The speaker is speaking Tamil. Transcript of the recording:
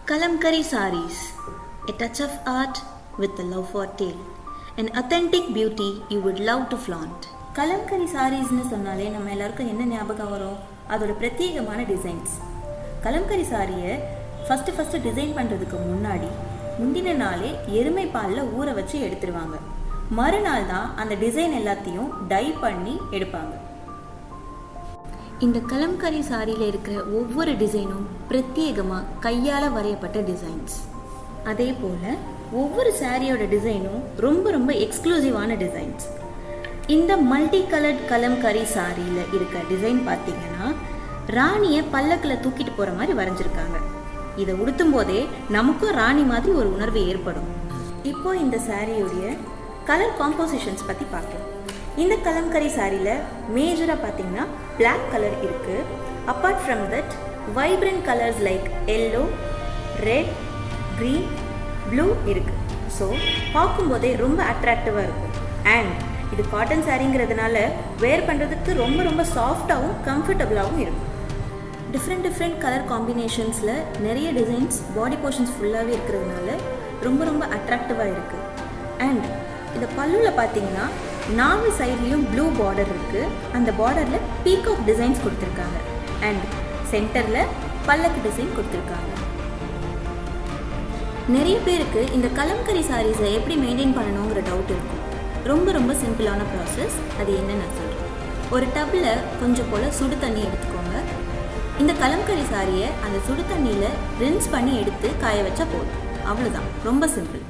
Kalamkari sarees, a touch of art with a love for tale, an authentic beauty you would love to flaunt. Kalamkari சாரீஸ்னு சொன்னாலே நம்ம எல்லாருக்கும் என்ன ஞாபகம் வரும்? அதோட பிரத்யேகமான டிசைன்ஸ். கலம்கரி சாரியை ஃபஸ்ட்டு டிசைன் பண்ணுறதுக்கு முந்தின நாளே எருமை பாலில் ஊற வச்சு எடுத்துருவாங்க. மறுநாள் தான் அந்த டிசைன் எல்லாத்தையும் டை பண்ணி எடுப்பாங்க. இந்த கலம்கரி சாரியில் இருக்கிற ஒவ்வொரு டிசைனும் பிரத்யேகமாக கையால் வரையப்பட்ட டிசைன்ஸ். அதே போல் ஒவ்வொரு சாரியோட டிசைனும் ரொம்ப எக்ஸ்க்ளூசிவான டிசைன்ஸ். இந்த மல்டி கலர்ட் கலம்கரி சாரியில் இருக்க டிசைன் பார்த்தீங்கன்னா ராணியை பல்லக்கில் தூக்கிட்டு போகிற மாதிரி வரைஞ்சிருக்காங்க. இதை உடுத்தும் போதே நமக்கும் ராணி மாதிரி ஒரு உணர்வு ஏற்படும். இப்போ இந்த சாரியோடைய கலர் காம்போசிஷன்ஸ் பற்றி பார்க்கலாம். இந்த கலம்கரி சாரியில் மேஜராக பார்த்தீங்கன்னா பிளாக் கலர் இருக்குது. Apart from that vibrant colours like yellow, red, green, blue இருக்குது. ஸோ பார்க்கும்போதே ரொம்ப அட்ராக்டிவாக இருக்கும். அண்ட் இது காட்டன் சாரிங்கிறதுனால வேர் பண்ணுறதுக்கு ரொம்ப சாஃப்டாகவும் கம்ஃபர்டபுளாகவும் இருக்கும். டிஃப்ரெண்ட் கலர் காம்பினேஷன்ஸில் நிறைய டிசைன்ஸ் பாடி போர்ஷன்ஸ் ஃபுல்லாகவே இருக்கிறதுனால ரொம்ப அட்ராக்டிவாக இருக்குது. அண்ட் இந்த பல்லுவில் பார்த்தீங்கன்னா 4 சைட்லேயும் ப்ளூ பார்டர் இருக்குது. அந்த பார்டரில் பீகாக் டிசைன்ஸ் கொடுத்துருக்காங்க. அண்ட் சென்டரில் பல்லக்கு டிசைன் கொடுத்துருக்காங்க. நிறைய பேருக்கு இந்த கலம்கரி சாரீஸை எப்படி மெயின்டைன் பண்ணணுங்கிற டவுட் இருக்கும். ரொம்ப சிம்பிளான ப்ராசஸ். அது என்னன்னு நான் சொல்கிறேன். ஒரு டப்பில் கொஞ்சம் போல் சுடு தண்ணி எடுத்துக்கோங்க. இந்த கலம்கரி சாரியை அந்த சுடு தண்ணியில் ரின்ஸ் பண்ணி எடுத்து காய வச்சா போதும். அவ்வளோதான், ரொம்ப சிம்பிள்.